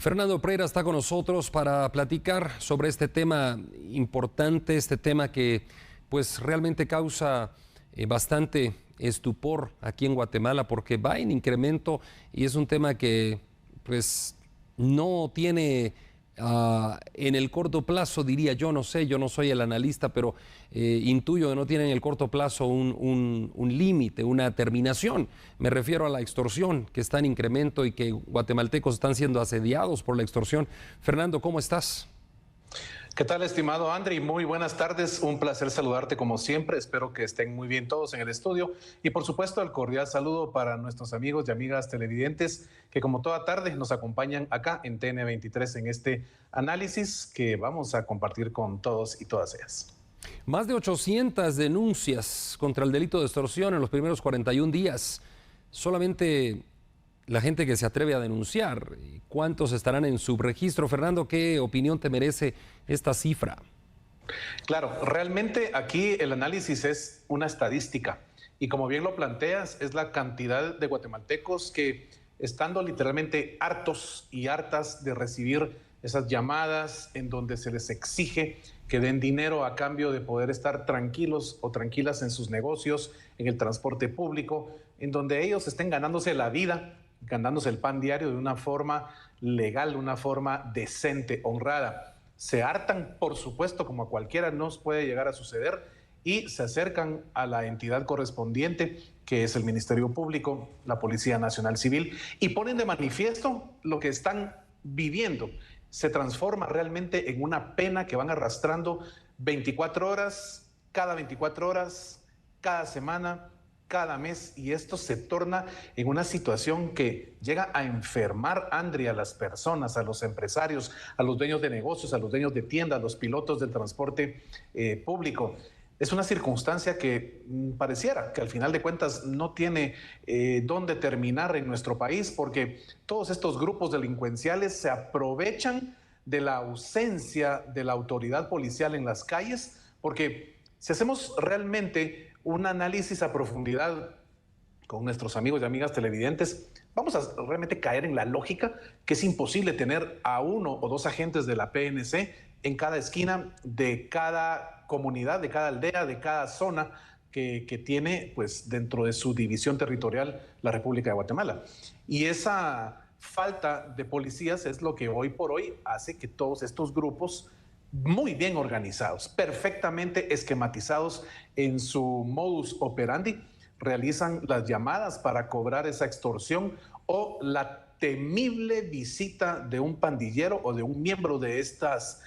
Fernando Preira está con nosotros para platicar sobre este tema importante, este tema que pues realmente causa bastante estupor aquí en Guatemala porque va en incremento y es un tema que pues no tiene en el corto plazo, diría yo, no sé, yo no soy el analista, pero intuyo que no tiene en el corto plazo un límite, una terminación. Me refiero a la extorsión que está en incremento y que guatemaltecos están siendo asediados por la extorsión. Fernando, ¿cómo estás? ¿Qué tal, estimado Andri? Muy buenas tardes, un placer saludarte como siempre, espero que estén muy bien todos en el estudio y por supuesto el cordial saludo para nuestros amigos y amigas televidentes que como toda tarde nos acompañan acá en TN23 en este análisis que vamos a compartir con todos y todas ellas. Más de 800 denuncias contra el delito de extorsión en los primeros 41 días. Solamente la gente que se atreve a denunciar. ¿Cuántos estarán en subregistro? Fernando, ¿qué opinión te merece esta cifra? Claro, realmente aquí el análisis es una estadística y como bien lo planteas, es la cantidad de guatemaltecos que estando literalmente hartos y hartas de recibir esas llamadas en donde se les exige que den dinero a cambio de poder estar tranquilos o tranquilas en sus negocios, en el transporte público, en donde ellos estén ganándose la vida, ganándose el pan diario de una forma legal, de una forma decente, honrada. Se hartan, por supuesto, como a cualquiera nos puede llegar a suceder, y se acercan a la entidad correspondiente, que es el Ministerio Público, la Policía Nacional Civil, y ponen de manifiesto lo que están viviendo. Se transforma realmente en una pena que van arrastrando 24 horas, cada semana, cada mes, y esto se torna en una situación que llega a enfermar, Andri, a las personas, a los empresarios, a los dueños de negocios, a los dueños de tiendas, a los pilotos del transporte público. Es una circunstancia que pareciera que al final de cuentas no tiene dónde terminar en nuestro país, porque todos estos grupos delincuenciales se aprovechan de la ausencia de la autoridad policial en las calles, porque si hacemos realmente un análisis a profundidad con nuestros amigos y amigas televidentes, vamos a realmente caer en la lógica que es imposible tener a 1 o 2 agentes de la PNC en cada esquina de cada comunidad, de cada aldea, de cada zona que tiene pues, dentro de su división territorial la República de Guatemala. Y esa falta de policías es lo que hoy por hoy hace que todos estos grupos muy bien organizados, perfectamente esquematizados en su modus operandi, realizan las llamadas para cobrar esa extorsión o la temible visita de un pandillero o de un miembro de estas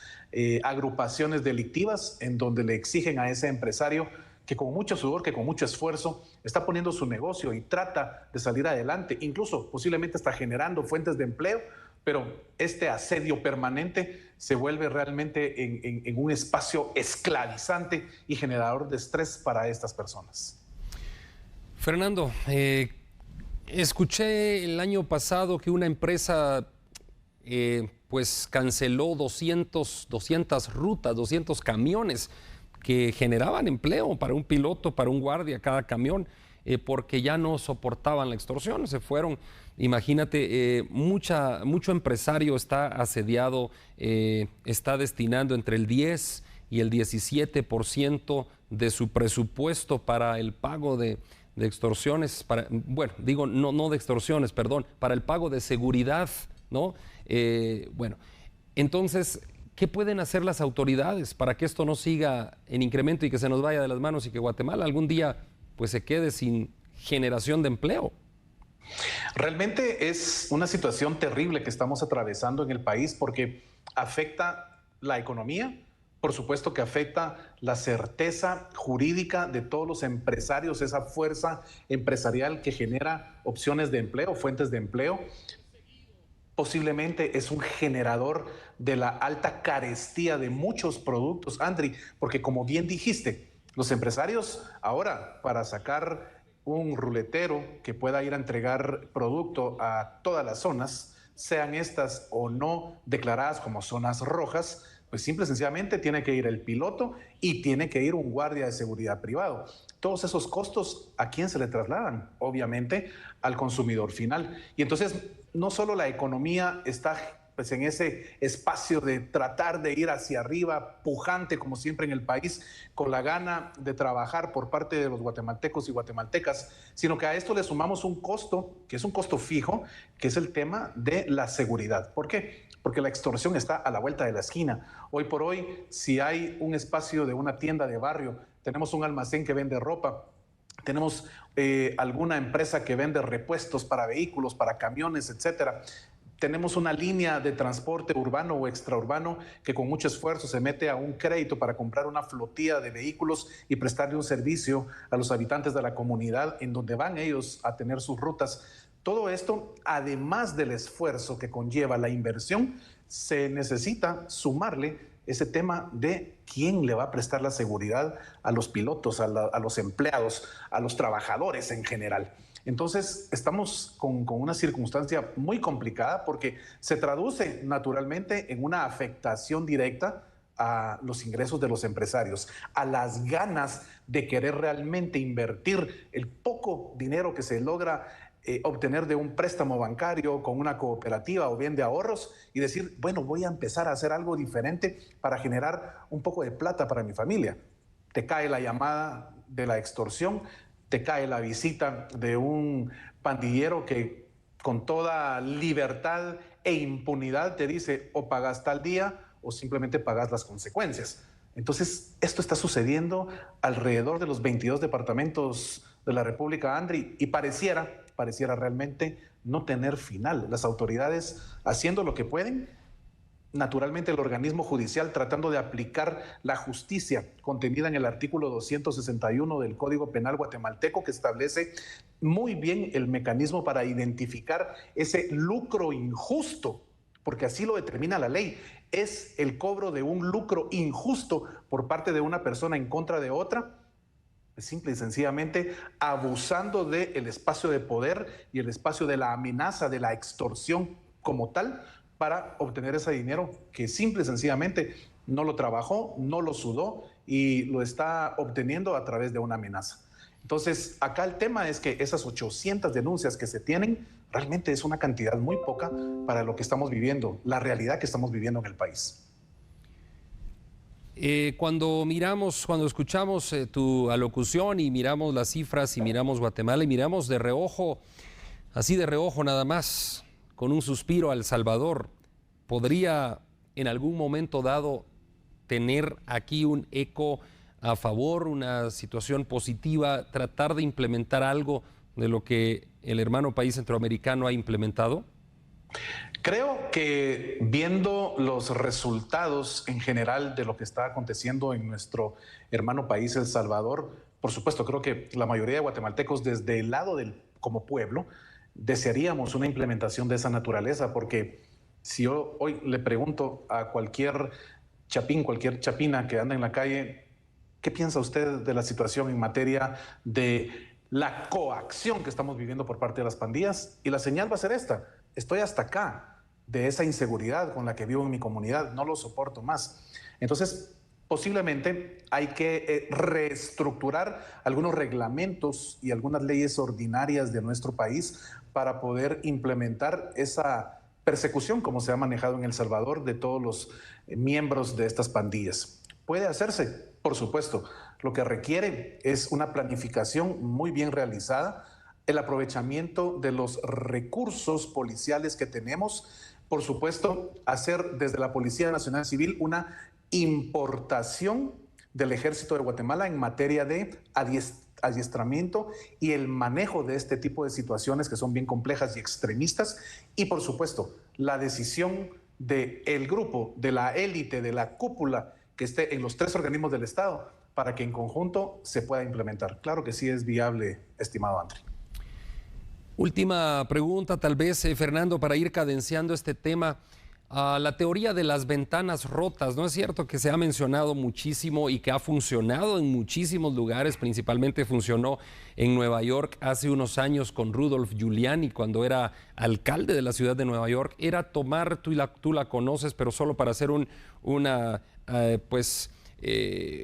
agrupaciones delictivas en donde le exigen a ese empresario que con mucho sudor, que con mucho esfuerzo está poniendo su negocio y trata de salir adelante, incluso posiblemente está generando fuentes de empleo, pero este asedio permanente se vuelve realmente en un espacio esclavizante y generador de estrés para estas personas. Fernando, escuché el año pasado que una empresa pues canceló 200 rutas, 200 camiones que generaban empleo para un piloto, para un guardia, cada camión, porque ya no soportaban la extorsión, se fueron. Imagínate, mucho empresario está asediado, está destinando entre el 10 y el 17% de su presupuesto para el pago de extorsiones, bueno, digo, no de extorsiones, perdón, para el pago de seguridad, ¿no? Bueno, entonces, ¿qué pueden hacer las autoridades para que esto no siga en incremento y que se nos vaya de las manos y que Guatemala algún día pues se quede sin generación de empleo? Realmente es una situación terrible que estamos atravesando en el país porque afecta la economía, por supuesto que afecta la certeza jurídica de todos los empresarios, esa fuerza empresarial que genera opciones de empleo, fuentes de empleo. Posiblemente es un generador de la alta carestía de muchos productos, Andri, porque como bien dijiste, los empresarios ahora para sacar un ruletero que pueda ir a entregar producto a todas las zonas, sean estas o no declaradas como zonas rojas, pues simple y sencillamente tiene que ir el piloto y tiene que ir un guardia de seguridad privado. Todos esos costos, ¿a quién se le trasladan? Obviamente al consumidor final. Y entonces no solo la economía está pues en ese espacio de tratar de ir hacia arriba, pujante como siempre en el país, con la gana de trabajar por parte de los guatemaltecos y guatemaltecas, sino que a esto le sumamos un costo, que es un costo fijo, que es el tema de la seguridad. ¿Por qué? Porque la extorsión está a la vuelta de la esquina. Hoy por hoy, si hay un espacio de una tienda de barrio, tenemos un almacén que vende ropa, tenemos alguna empresa que vende repuestos para vehículos, para camiones, etcétera. Tenemos una línea de transporte urbano o extraurbano que con mucho esfuerzo se mete a un crédito para comprar una flotilla de vehículos y prestarle un servicio a los habitantes de la comunidad en donde van ellos a tener sus rutas. Todo esto, además del esfuerzo que conlleva la inversión, se necesita sumarle ese tema de quién le va a prestar la seguridad a los pilotos, a los empleados, a los trabajadores en general. Entonces, estamos con una circunstancia muy complicada porque se traduce naturalmente en una afectación directa a los ingresos de los empresarios, a las ganas de querer realmente invertir el poco dinero que se logra obtener de un préstamo bancario con una cooperativa o bien de ahorros y decir, bueno, voy a empezar a hacer algo diferente para generar un poco de plata para mi familia. Te cae la llamada de la extorsión, te cae la visita de un pandillero que con toda libertad e impunidad te dice o pagas tal día o simplemente pagas las consecuencias. Entonces, esto está sucediendo alrededor de los 22 departamentos de la República, Andri, y pareciera realmente no tener final. Las autoridades haciendo lo que pueden, naturalmente el organismo judicial tratando de aplicar la justicia contenida en el artículo 261 del Código Penal guatemalteco, que establece muy bien el mecanismo para identificar ese lucro injusto, porque así lo determina la ley. Es el cobro de un lucro injusto por parte de una persona en contra de otra, simple y sencillamente abusando del espacio de poder y el espacio de la amenaza, de la extorsión como tal, para obtener ese dinero que simple y sencillamente no lo trabajó, no lo sudó y lo está obteniendo a través de una amenaza. Entonces, acá el tema es que esas 800 denuncias que se tienen realmente es una cantidad muy poca para lo que estamos viviendo, la realidad que estamos viviendo en el país. Cuando escuchamos tu alocución y miramos las cifras y miramos Guatemala y miramos de reojo, así de reojo nada más, con un suspiro a El Salvador, ¿podría en algún momento dado tener aquí un eco a favor, una situación positiva, tratar de implementar algo de lo que el hermano país centroamericano ha implementado? Creo que viendo los resultados en general de lo que está aconteciendo en nuestro hermano país, El Salvador, por supuesto, creo que la mayoría de guatemaltecos desde el lado como pueblo desearíamos una implementación de esa naturaleza, porque si yo hoy le pregunto a cualquier chapín, cualquier chapina que anda en la calle, ¿qué piensa usted de la situación en materia de la coacción que estamos viviendo por parte de las pandillas? Y la señal va a ser esta: estoy hasta acá de esa inseguridad con la que vivo en mi comunidad, no lo soporto más. Entonces, posiblemente hay que reestructurar algunos reglamentos y algunas leyes ordinarias de nuestro país para poder implementar esa persecución, como se ha manejado en El Salvador, de todos los miembros de estas pandillas. ¿Puede hacerse? Por supuesto. Lo que requiere es una planificación muy bien realizada, el aprovechamiento de los recursos policiales que tenemos, por supuesto, hacer desde la Policía Nacional Civil una importación del Ejército de Guatemala en materia de adiestramiento y el manejo de este tipo de situaciones que son bien complejas y extremistas, y por supuesto, la decisión del grupo, de la élite, de la cúpula que esté en los 3 organismos del Estado para que en conjunto se pueda implementar. Claro que sí es viable, estimado André. Última pregunta, tal vez, Fernando, para ir cadenciando este tema. La teoría de las ventanas rotas, ¿no es cierto que se ha mencionado muchísimo y que ha funcionado en muchísimos lugares? Principalmente funcionó en Nueva York hace unos años con Rudolph Giuliani cuando era alcalde de la ciudad de Nueva York. Era tomar, tú la conoces, pero solo para hacer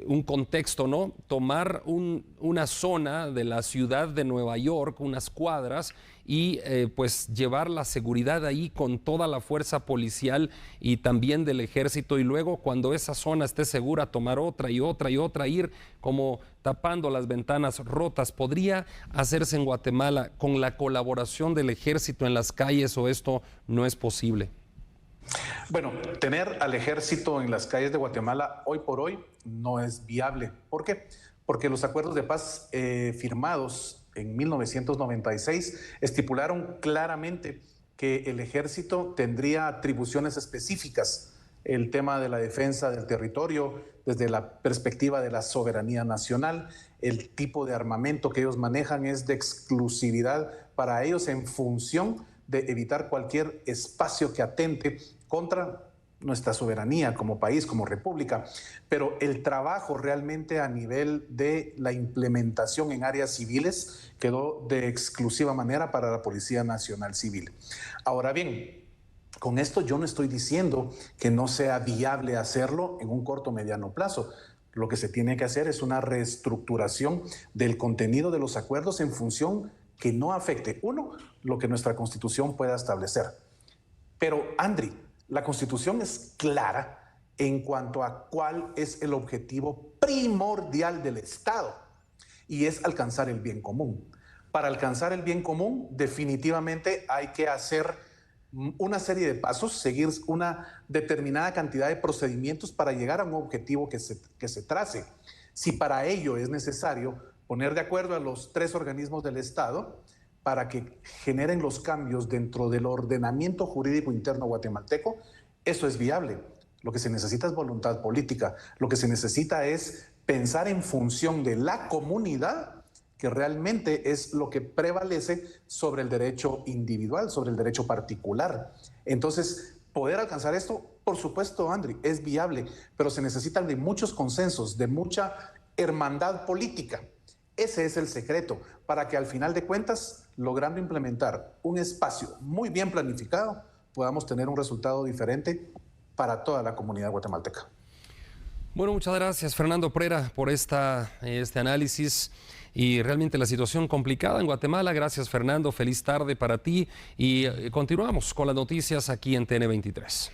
un contexto, ¿no? Tomar una zona de la ciudad de Nueva York, unas cuadras, y pues llevar la seguridad ahí con toda la fuerza policial y también del ejército, y luego cuando esa zona esté segura tomar otra y otra y otra, ir como tapando las ventanas rotas. ¿Podría hacerse en Guatemala con la colaboración del ejército en las calles o esto no es posible? Bueno, tener al ejército en las calles de Guatemala hoy por hoy no es viable. ¿Por qué? Porque los acuerdos de paz firmados en 1996 estipularon claramente que el ejército tendría atribuciones específicas, el tema de la defensa del territorio desde la perspectiva de la soberanía nacional, el tipo de armamento que ellos manejan es de exclusividad para ellos en función de evitar cualquier espacio que atente contra nuestra soberanía como país, como república, pero el trabajo realmente a nivel de la implementación en áreas civiles quedó de exclusiva manera para la Policía Nacional Civil. Ahora bien, con esto yo no estoy diciendo que no sea viable hacerlo en un corto o mediano plazo. Lo que se tiene que hacer es una reestructuración del contenido de los acuerdos en función que no afecte, uno, lo que nuestra Constitución pueda establecer. Pero, Andri, la Constitución es clara en cuanto a cuál es el objetivo primordial del Estado, y es alcanzar el bien común. Para alcanzar el bien común, definitivamente hay que hacer una serie de pasos, seguir una determinada cantidad de procedimientos para llegar a un objetivo que se trace. Si para ello es necesario poner de acuerdo a los 3 organismos del Estado para que generen los cambios dentro del ordenamiento jurídico interno guatemalteco, eso es viable. Lo que se necesita es voluntad política. Lo que se necesita es pensar en función de la comunidad, que realmente es lo que prevalece sobre el derecho individual, sobre el derecho particular. Entonces, poder alcanzar esto, por supuesto, Andri, es viable, pero se necesitan de muchos consensos, de mucha hermandad política. Ese es el secreto, para que al final de cuentas, logrando implementar un espacio muy bien planificado, podamos tener un resultado diferente para toda la comunidad guatemalteca. Bueno, muchas gracias, Fernando Prera, por este análisis y realmente la situación complicada en Guatemala. Gracias, Fernando. Feliz tarde para ti y continuamos con las noticias aquí en TN23.